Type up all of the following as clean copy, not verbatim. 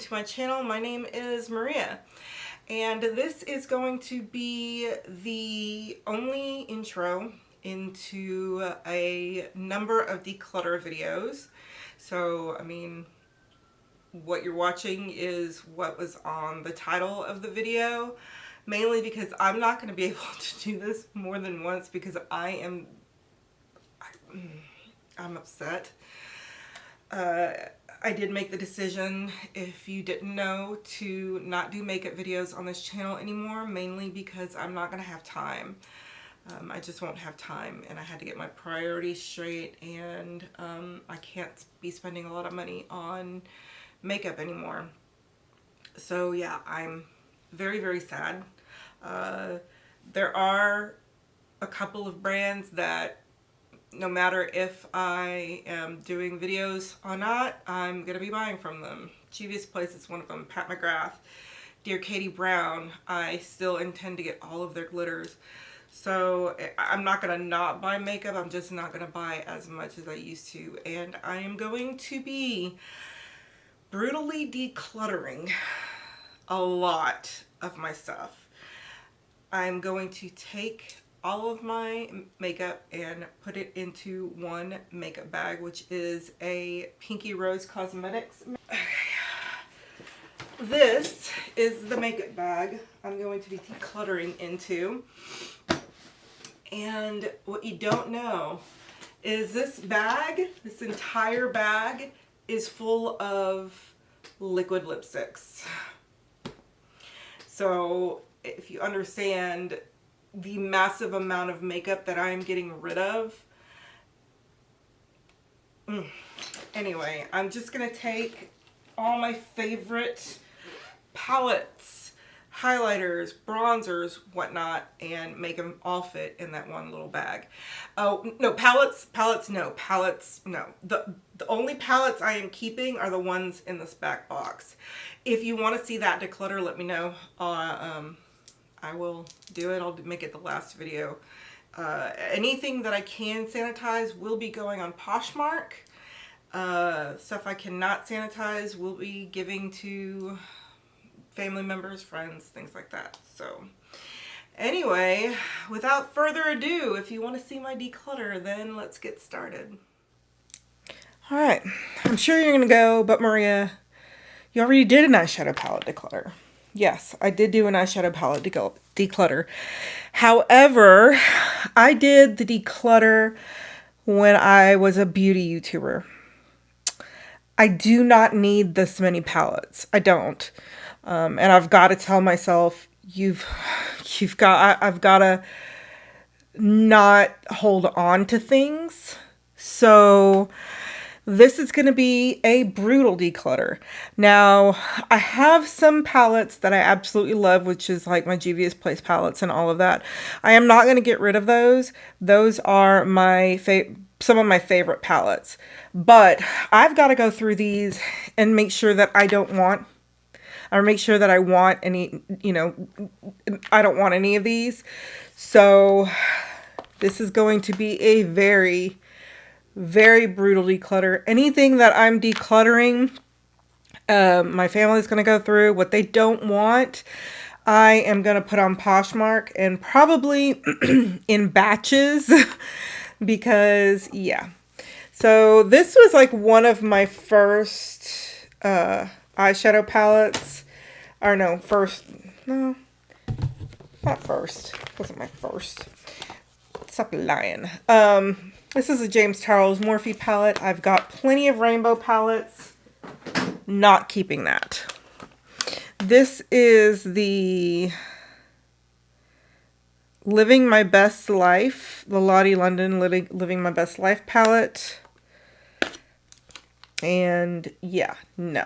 to my channel. My name is Maria, and this is going to be the only intro into a number of declutter videos. So, I mean, what you're watching is what was on the title of the video, mainly because I'm not going to be able to do this more than once because I'm upset. I did make the decision, if you didn't know, to not do makeup videos on this channel anymore, mainly because I'm not going to have time. I just won't have time, and I had to get my priorities straight, and I can't be spending a lot of money on makeup anymore. So yeah, I'm very, very sad. There are a couple of brands that no matter if I am doing videos or not, I'm going to be buying from them. Juvia's Place is one of them. Pat McGrath, Dear Katie Brown, I still intend to get all of their glitters. So I'm not going to not buy makeup. I'm just not going to buy as much as I used to. And I am going to be brutally decluttering a lot of my stuff. I'm going to take all of my makeup and put it into one makeup bag, which is a Pinky Rose Cosmetics. This is the makeup bag I'm going to be decluttering into. And what you don't know is this bag, this entire bag, is full of liquid lipsticks. So if you understand the massive amount of makeup that I am getting rid of. Anyway, I'm just going to take all my favorite palettes, highlighters, bronzers, whatnot, and make them all fit in that one little bag. Oh, no, palettes, no. The only palettes I am keeping are the ones in this back box. If you want to see that declutter, let me know. I will do it. I'll make it the last video. Anything that I can sanitize will be going on Poshmark. Stuff I cannot sanitize will be giving to family members, friends, things like that. So anyway, without further ado, if you want to see my declutter, then let's get started. All right, I'm sure you're going to go, but Maria, you already did an eyeshadow palette declutter. Yes, I did do an eyeshadow palette declutter. However, I did the declutter when I was a beauty YouTuber. I do not need this many palettes. I don't. And I've got to tell myself, I've got to not hold on to things. So this is going to be a brutal declutter. Now, I have some palettes that I absolutely love, which is like my Juvia's Place palettes and all of that. I am not going to get rid of those. Those are my some of my favorite palettes. But I've got to go through these and make sure that I want any, I don't want any of these. So this is going to be a very, very brutal declutter. Anything that I'm decluttering, my family's going to go through. What they don't want, I am going to put on Poshmark, and probably in batches because, yeah. So this was like one of my first eyeshadow palettes. Or no, not first. It wasn't my first. Stop lying. This is a James Charles Morphe palette. I've got plenty of rainbow palettes. Not keeping that. This is the Living My Best Life, the Lottie London Living My Best Life palette. And yeah, no.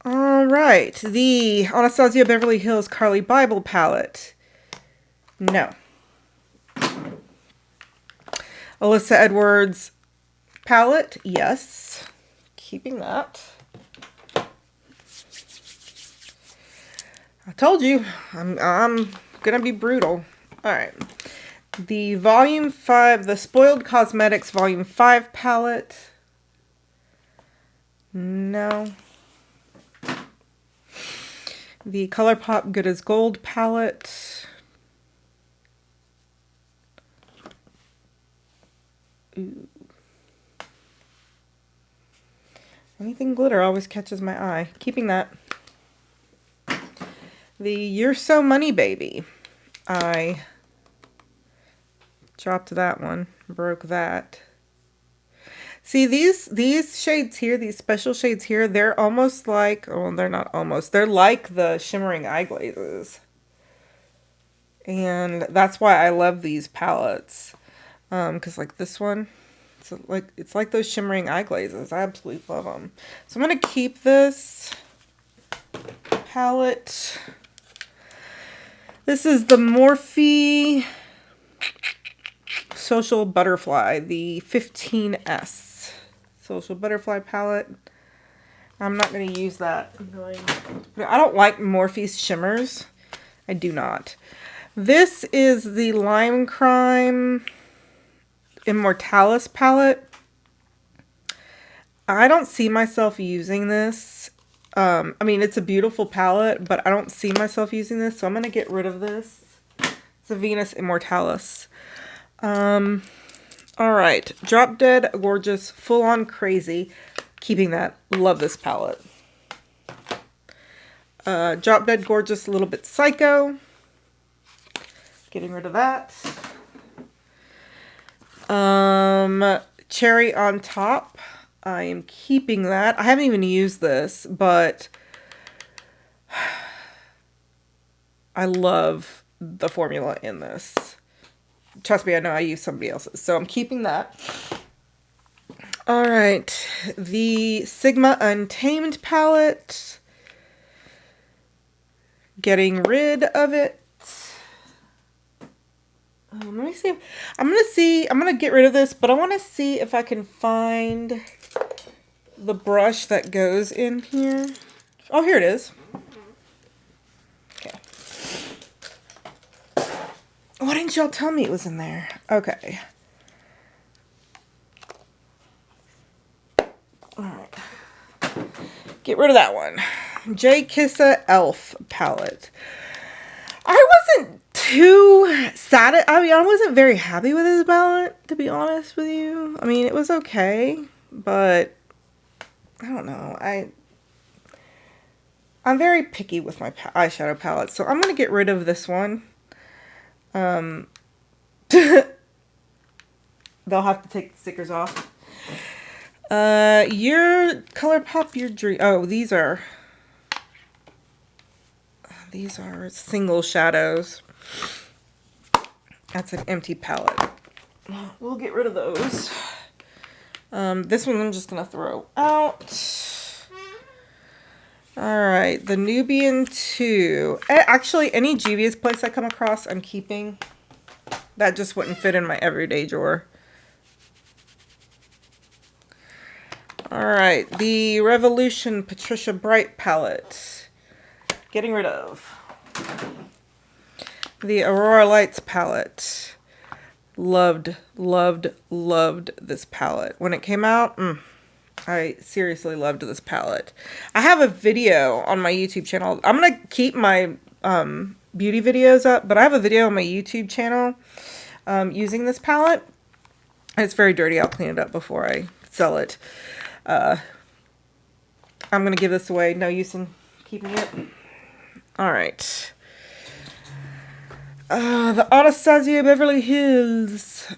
All right, the Anastasia Beverly Hills Carly Bible palette. No. Alyssa Edwards palette. Yes. Keeping that. I told you, I'm gonna be brutal. All right. The Volume 5, the Spoiled Cosmetics Volume 5 palette. No. The ColourPop Good as Gold palette. Ooh. Anything glitter always catches my eye. Keeping that. The You're So Money Baby. I dropped that one. Broke that. See, these shades here, these special shades here, they're almost like, oh, they're not almost. They're like the shimmering eye glazes. And that's why I love these palettes. Because like this one, it's like those shimmering eye glazes. I absolutely love them. So I'm going to keep this palette. This is the Morphe Social Butterfly, the 15S Social Butterfly palette. I'm not going to use that. I don't like Morphe's shimmers. I do not. This is the Lime Crime Immortalis palette. I don't see myself using this. I mean, it's a beautiful palette, but I don't see myself using this, so I'm going to get rid of this. It's a Venus Immortalis. Alright, Drop Dead Gorgeous, Full On Crazy. Keeping that. Love this palette. Drop Dead Gorgeous, a little bit Psycho. Getting rid of that. Cherry on Top. I am keeping that. I haven't even used this, but I love the formula in this. Trust me, I know I use somebody else's, so I'm keeping that. All right, the Sigma Untamed palette. Getting rid of it. Let me see. I'm gonna get rid of this, but I want to see if I can find the brush that goes in here. Oh, here it is. Okay. Why didn't y'all tell me it was in there? Okay. All right. Get rid of that one. J. Kissa Elf palette. I wasn't too sad. I mean, I wasn't very happy with this palette, to be honest with you. I mean, it was okay, but I don't know. I'm very picky with my eyeshadow palette, so I'm going to get rid of this one. They'll have to take the stickers off. Your ColourPop Your Dream. Oh, these are single shadows. That's an empty palette. We'll get rid of those. This one I'm just gonna throw out. Alright, the Nubian 2. Actually, any Juvia's Place I come across, I'm keeping. That just wouldn't fit in my everyday drawer. Alright, the Revolution Patricia Bright palette. Getting rid of. The Aurora Lights palette. Loved this palette. When it came out, I seriously loved this palette. I have a video on my YouTube channel. I'm going to keep my beauty videos up, but I have a video on my YouTube channel using this palette. It's very dirty. I'll clean it up before I sell it. I'm going to give this away. No use in keeping it. Alright. The Anastasia Beverly Hills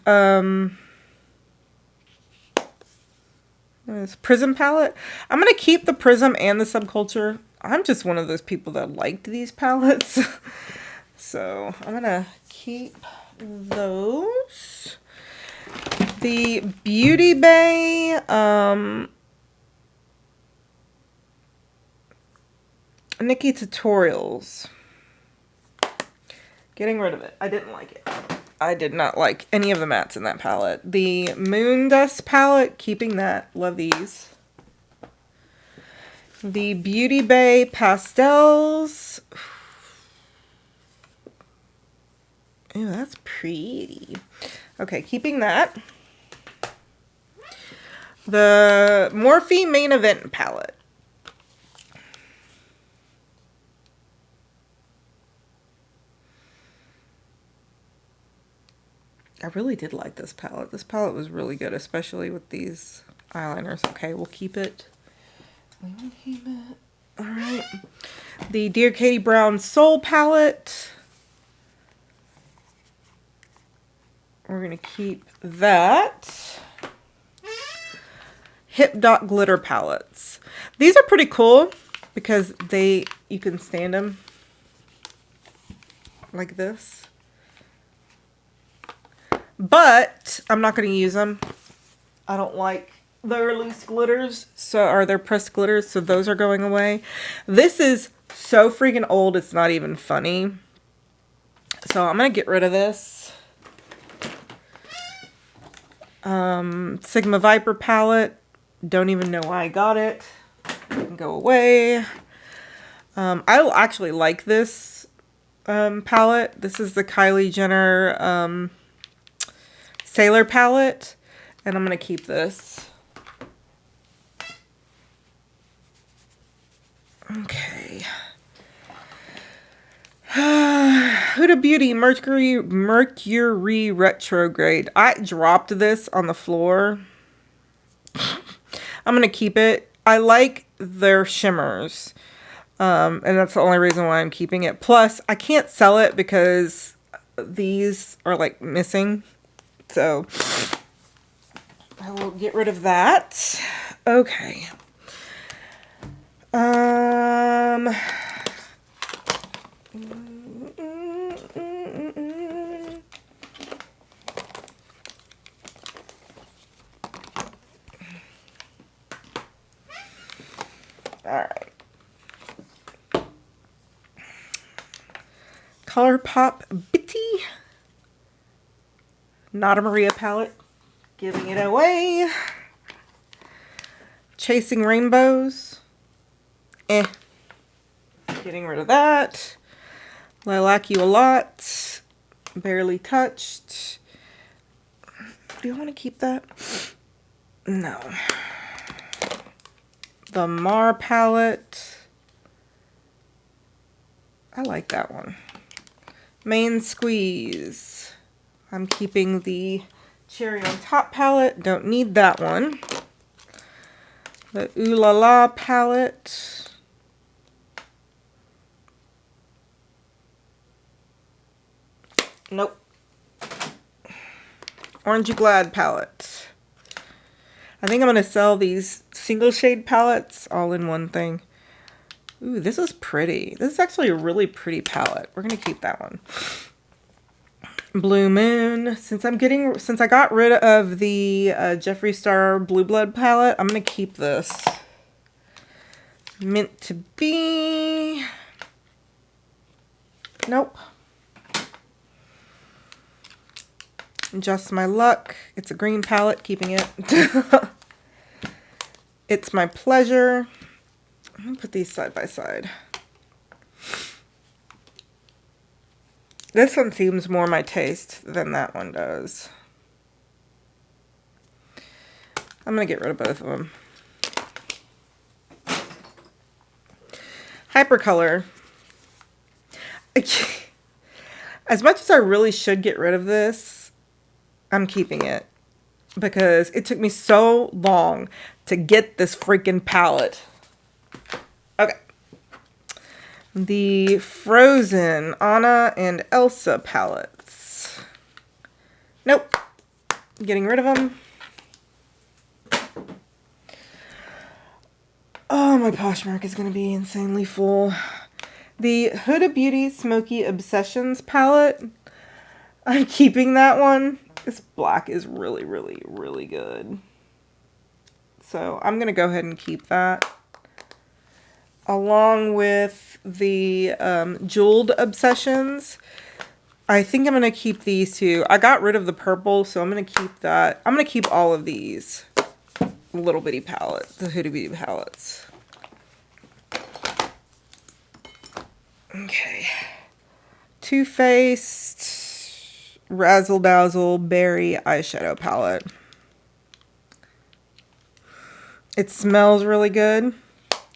Prism palette. I'm going to keep the Prism and the Subculture. I'm just one of those people that liked these palettes. So I'm going to keep those. The Beauty Bay Nikki Tutorials. Getting rid of it. I didn't like it. I did not like any of the mattes in that palette. The Moon Dust palette, keeping that. Love these. The Beauty Bay Pastels. Ew, that's pretty. Okay, keeping that. The Morphe Main Event palette. I really did like this palette. This palette was really good, especially with these eyeliners. Okay, we'll keep it. We'll keep it. All right. The Dear Katie Brown Soul palette. We're going to keep that. Hip Dot Glitter palettes. These are pretty cool because you can stand them like this. But I'm not going to use them. I don't like their loose glitters, or their pressed glitters, so those are going away. This is so freaking old, it's not even funny. So I'm going to get rid of this. Sigma Viper palette. Don't even know why I got it. It can go away. I actually like this palette. This is the Kylie Jenner Sailor palette, and I'm going to keep this. Okay. Huda Beauty Mercury Retrograde. I dropped this on the floor. I'm going to keep it. I like their shimmers. And that's the only reason why I'm keeping it. Plus, I can't sell it because these are like missing. So I will get rid of that. Okay. All right. ColourPop Bitty. Not a Maria palette. Giving it away. Chasing Rainbows. Getting rid of that. Lilac You a Lot. Barely Touched. Do you want to keep that? No. The Mar palette. I like that one. Main Squeeze. I'm keeping the Cherry on Top palette. Don't need that one. The Ooh La La palette. Nope. Orangey Glad palette. I think I'm going to sell these single shade palettes all in one thing. Ooh, this is pretty. This is actually a really pretty palette. We're going to keep that one. Blue Moon. Since I got rid of the Jeffree Star Blue Blood palette, I'm going to keep this. Meant to Be. Nope. Just My Luck. It's a green palette, keeping it. It's My Pleasure. I'm going to put these side by side. This one seems more my taste than that one does. I'm going to get rid of both of them. Hypercolor. As much as I really should get rid of this, I'm keeping it. Because it took me so long to get this freaking palette. Okay. The Frozen Anna and Elsa palettes. Nope. Getting rid of them. Oh, my Poshmark is going to be insanely full. The Huda Beauty Smoky Obsessions palette. I'm keeping that one. This black is really, really, really good. So I'm going to go ahead and keep that. Along with the Jeweled Obsessions. I think I'm going to keep these two. I got rid of the purple, so I'm going to keep that. I'm going to keep all of these little bitty palettes, the Huda Beauty palettes. Okay. Too Faced Razzle Dazzle Berry Eyeshadow palette. It smells really good,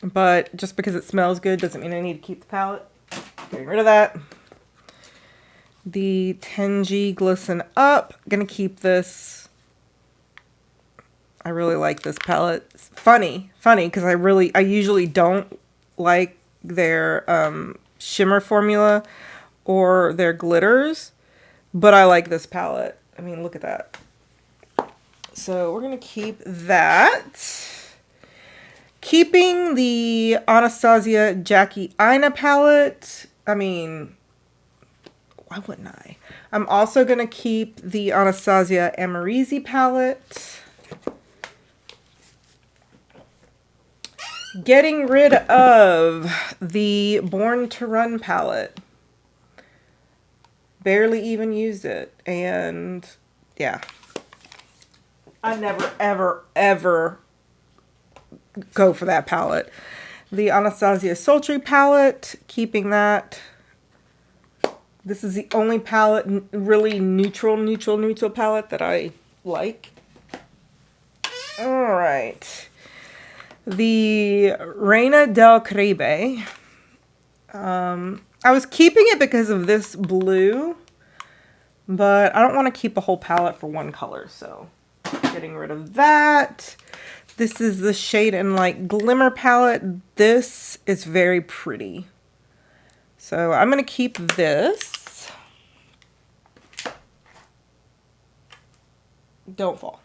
but just because it smells good doesn't mean I need to keep the palette. Getting rid of that. The 10G Glisten Up. Gonna keep this. I really like this palette. It's funny, because I usually don't like their shimmer formula or their glitters, but I like this palette. I mean, look at that. So we're gonna keep that. Keeping the Anastasia Jackie Aina palette. I mean, why wouldn't I? I'm also gonna keep the Anastasia Amorisi palette. Getting rid of the Born to Run palette. Barely even used it. And yeah. I never, ever, ever go for that palette. The Anastasia Sultry palette. Keeping that. This is the only palette, really neutral palette that I like. Alright. The Reina del Caribe. I was keeping it because of this blue, but I don't want to keep a whole palette for one color, so getting rid of that. This is the Shade and Light Glimmer palette. This is very pretty. So I'm going to keep this. Don't fall.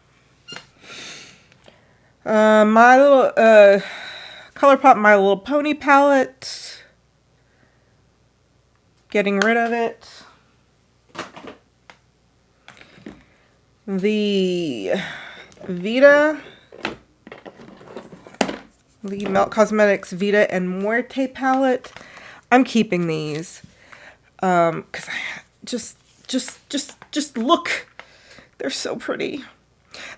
My little ColourPop My Little Pony palette. Getting rid of it. The Vita. The Melt Cosmetics Vita and Muerte palette. I'm keeping these. Because I just look. They're so pretty.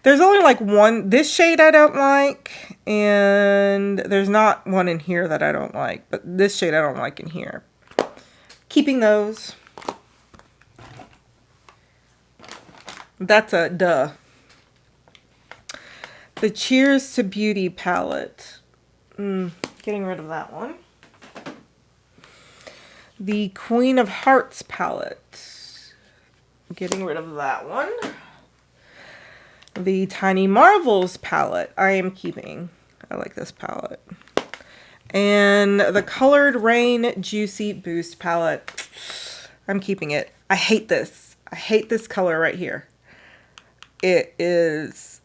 There's only like one, this shade I don't like, and there's not one in here that I don't like, but this shade I don't like in here. Keeping those. That's a duh. The Cheers to Beauty palette. Getting rid of that one. The Queen of Hearts palette. Getting rid of that one. The Tiny Marvels palette I am keeping. I like this palette. And the Colored Rain Juicy Boost palette. I'm keeping it. I hate this. I hate this color right here. It is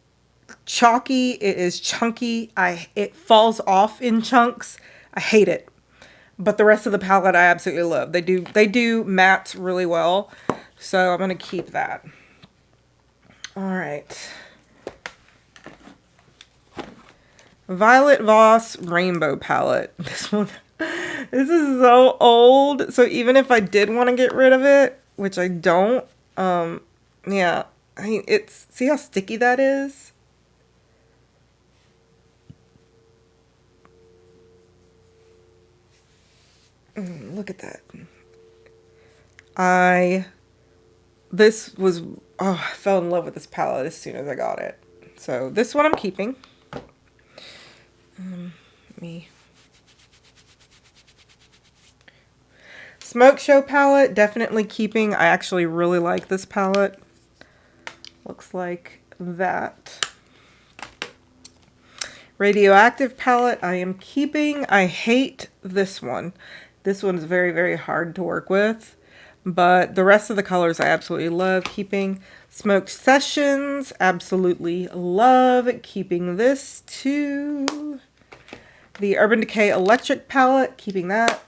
chalky. It is chunky. It falls off in chunks. I hate it. But the rest of the palette I absolutely love. They do mattes really well. So I'm going to keep that. All right. Violet Voss Rainbow palette. This is so old. So even if I did want to get rid of it, which I don't, yeah. I mean, see how sticky that is? Look at that. I fell in love with this palette as soon as I got it. So this one I'm keeping. Smoke Show palette, definitely keeping. I actually really like this palette. Looks like that. Radioactive palette, I am keeping. I hate this one. This one is very, very hard to work with. But the rest of the colors I absolutely love keeping. Smoke Sessions, absolutely love keeping this too. The Urban Decay Electric palette, keeping that.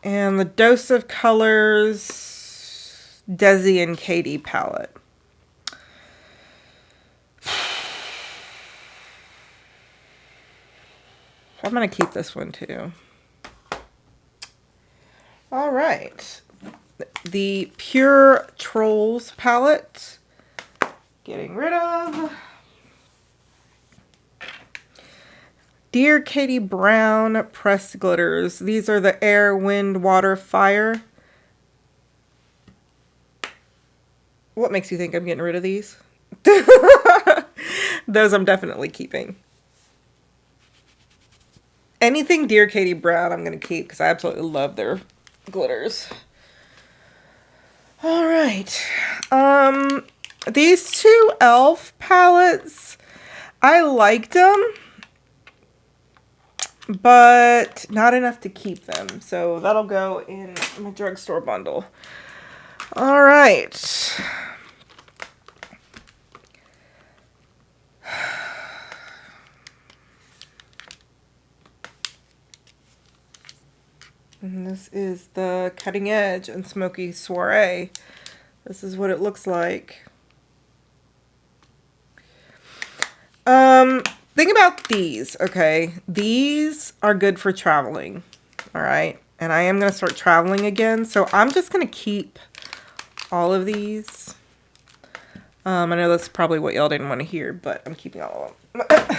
And the Dose of Colors Desi and Katie palette. I'm going to keep this one too. All right. The Pure Trolls palette. Getting rid of. Dear Katie Brown pressed glitters. These are the Air, Wind, Water, Fire. What makes you think I'm getting rid of these? Those I'm definitely keeping. Anything Dear Katie Brown I'm going to keep because I absolutely love their glitters. All right. These two e.l.f. palettes, I liked them, but not enough to keep them. So that'll go in my drugstore bundle. All right. And this is the Cutting Edge and Smoky Soiree. This is what it looks like. Think about these, okay? These are good for traveling, all right? And I am going to start traveling again, so I'm just going to keep all of these. I know that's probably what y'all didn't want to hear, but I'm keeping all of them.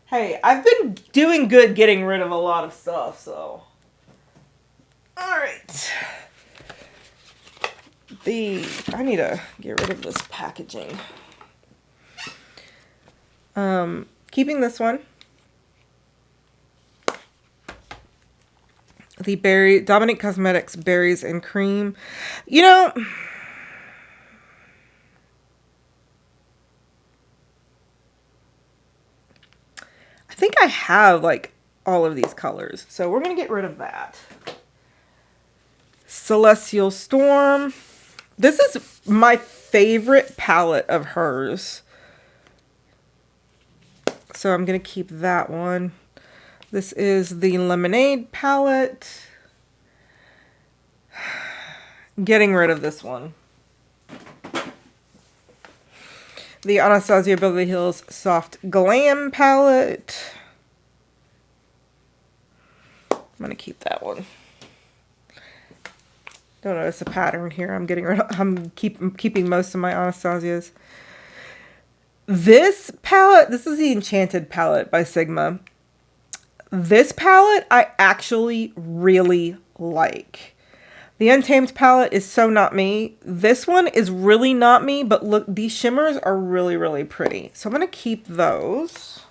Hey, I've been doing good getting rid of a lot of stuff, so. All right. I need to get rid of this packaging. Keeping this one. The Dominique Cosmetics Berries and Cream. You know, I think I have like all of these colors. So we're going to get rid of that. Celestial Storm. This is my favorite palette of hers. So I'm going to keep that one. This is the Lemonade palette. Getting rid of this one. The Anastasia Beverly Hills Soft Glam palette. I'm going to keep that one. Don't notice a pattern here. I'm keeping most of my Anastasias. This palette, this is the Enchanted palette by Sigma. This palette I actually really like. The Untamed palette is so not me. This one is really not me, but look, these shimmers are really, really pretty. So I'm going to keep those.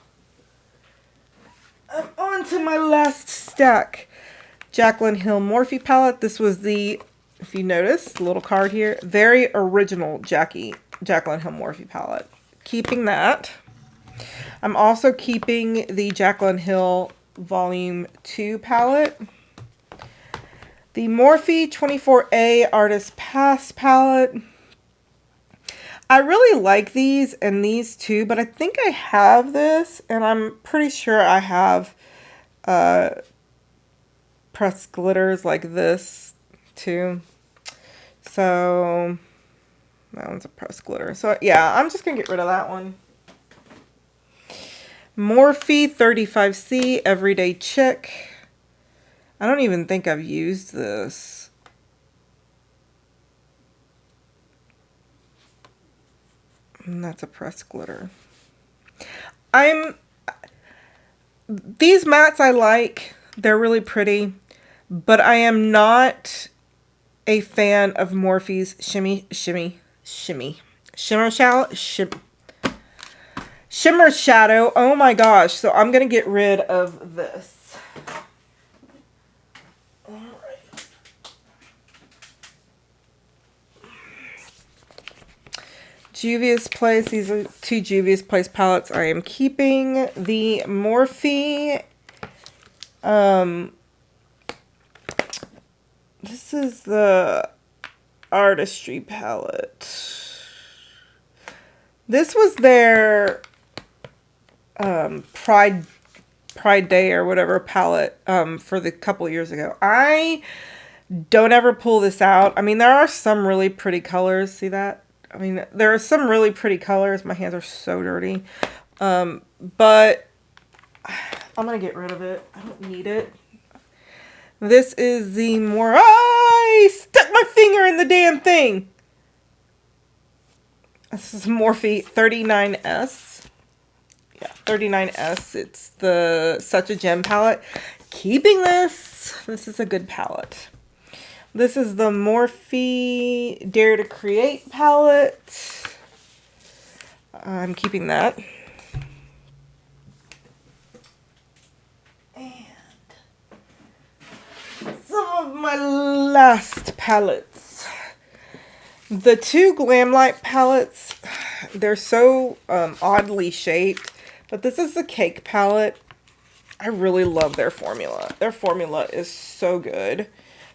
I'm on to my last stack. Jaclyn Hill Morphe palette. This was the, if you notice, the little card here, very original Jaclyn Hill Morphe palette. Keeping that. I'm also keeping the Jaclyn Hill Volume 2 palette. The Morphe 24A Artist Pass palette. I really like these and these too, but I think I have this, and I'm pretty sure I have pressed glitters like this too. So that one's a pressed glitter. So yeah, I'm just going to get rid of that one. Morphe 35C Everyday Chick. I don't even think I've used this. And that's a pressed glitter. These mattes I like. They're really pretty. But I am not a fan of Morphe's Shimmer Shadow. Oh my gosh. So I'm going to get rid of this. Alright. Juvia's Place. These are two Juvia's Place palettes I am keeping. The Morphe. This is the Artistry palette. This was their Pride Day or whatever palette for the couple years ago. I don't ever pull this out. I mean, there are some really pretty colors. See that? I mean, there are some really pretty colors. My hands are so dirty. But I'm going to get rid of it. I don't need it. This is the more... I stuck my finger in the damn thing. This is Morphe 39S. Yeah, 39S. It's the Such a Gem palette. Keeping this. This is a good palette. This is the Morphe Dare to Create palette. I'm keeping that. my last palettes. The two Glamlight palettes, they're so oddly shaped, but this is the Cake palette. I really love their formula. Their formula is so good.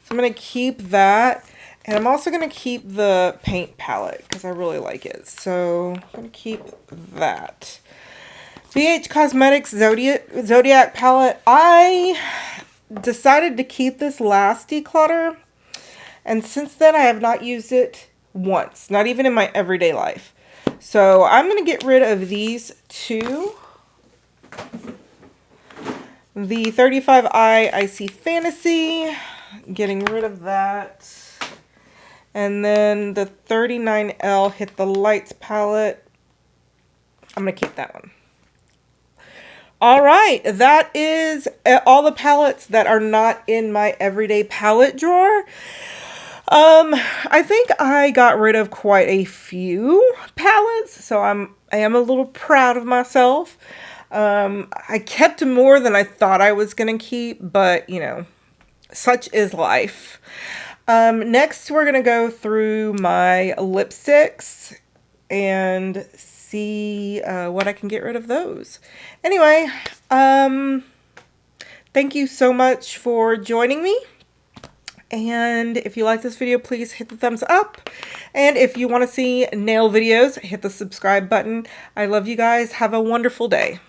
So I'm going to keep that. And I'm also going to keep the paint palette because I really like it. So I'm going to keep that. BH Cosmetics Zodiac palette. I decided to keep this last declutter. And since then I have not used it once. Not even in my everyday life. So I'm going to get rid of these two. The 35i Icy Fantasy, getting rid of that. And then the 39L Hit the Lights palette. I'm going to keep that one. Alright, that is all the palettes that are not in my everyday palette drawer. I think I got rid of quite a few palettes, so I am a little proud of myself. I kept more than I thought I was going to keep, but, you know, such is life. Next, we're going to go through my lipsticks and see what I can get rid of those. Anyway, thank you so much for joining me. And if you like this video, please hit the thumbs up. And if you want to see nail videos, hit the subscribe button. I love you guys. Have a wonderful day.